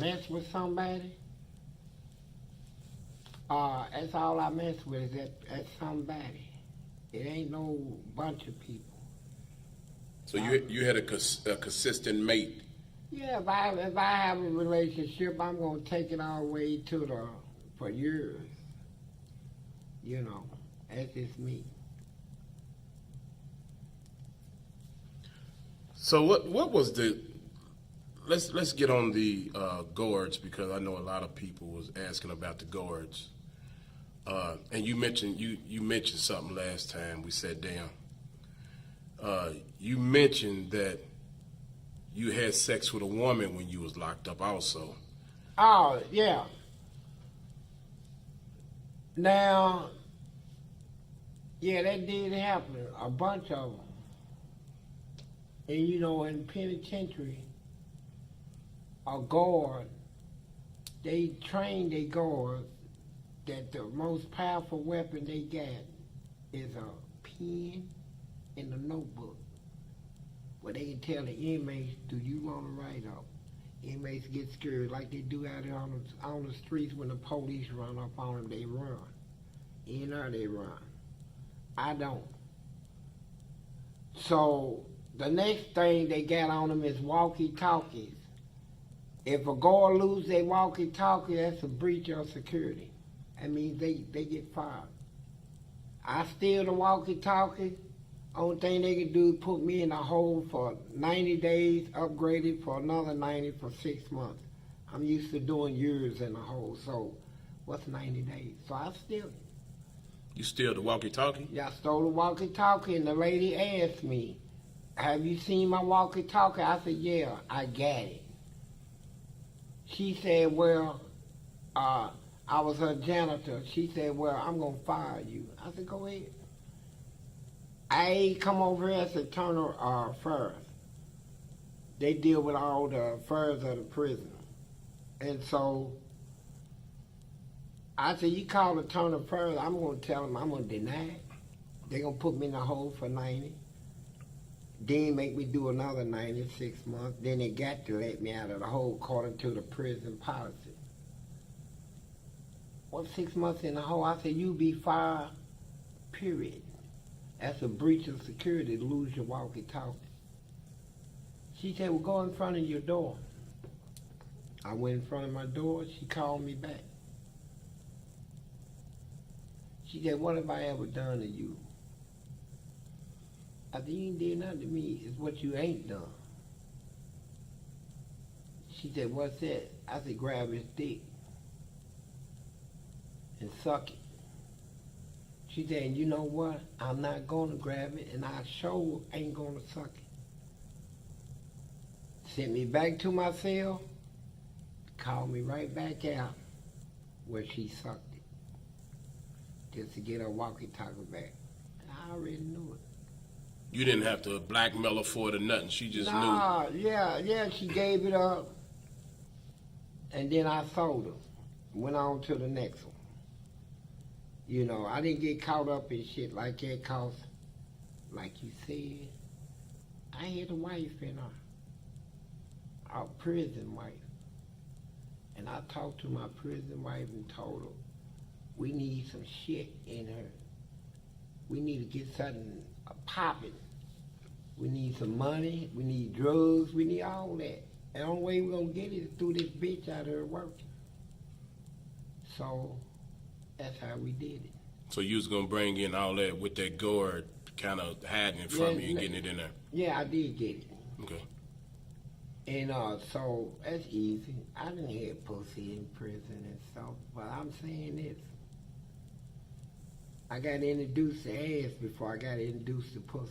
Mess with somebody, that's all I mess with is that's somebody. It ain't no bunch of people. So you had a consistent mate. Yeah, if I have a relationship, I'm gonna take it all the way for years. You know, that's just me. So what was the? Let's get on the gorge, because I know a lot of people was asking about the gorge. And you mentioned something last time we sat down. You mentioned that you had sex with a woman when you was locked up also. Oh yeah. Now, yeah, that did happen. A bunch of them. And you know, in penitentiary, a guard, they train their guards that the most powerful weapon they got is a pen and a notebook, where they can tell the inmates, do you want to write up? Inmates get scared like they do out there on the streets when the police run up on them, they run. In there they run. I don't. So the next thing they got on them is walkie-talkies. If a guard lose their walkie-talkie, that's a breach of security. That means they get fired. I steal the walkie-talkie. Only thing they can do is put me in a hole for 90 days, upgraded for another 90 for 6 months. I'm used to doing years in a hole, so what's 90 days? So I steal it. You steal the walkie-talkie? Yeah, I stole the walkie-talkie, and the lady asked me, have you seen my walkie-talkie? I said, yeah, I got it. She said, well, I was her janitor. She said, well, I'm going to fire you. I said, go ahead. I come over here as a Turner Furs. They deal with all the furs of the prison. And so I said, you call the Turner Furs, I'm going to tell them I'm going to deny it. They're going to put me in a hole for 90. Then make me do another 96 months. Then they got to let me out of the hole according to the prison policy. Well, 6 months in the hole, I said, you be fired, period. That's a breach of security to lose your walkie-talkie. She said, well, go in front of your door. I went in front of my door. She called me back. She said, what have I ever done to you? I said, you ain't did nothing to me. It's what you ain't done. She said, what's that? I said, grab his dick and suck it. She said, and you know what? I'm not going to grab it, and I sure ain't going to suck it. Sent me back to my cell, called me right back out where she sucked it, just to get her walkie-talkie back. And I already knew it. You didn't have to blackmail her for it or nothing. She just knew. Yeah, she gave it up, and then I sold her. Went on to the next one. You know, I didn't get caught up in shit like that, cause, like you said, I had a wife in her, a prison wife. And I talked to my prison wife and told her, we need some shit in her. We need to get something popping. We need some money, we need drugs, we need all that. And the only way we're gonna get it is through this bitch out here working. So that's how we did it. So you was gonna bring in all that with that guard kind of hiding it from you and getting it in there? Yeah, I did get it. Okay. And so that's easy. I didn't have pussy in prison and stuff, but I'm saying this. I got introduced to ass before I got introduced to pussy.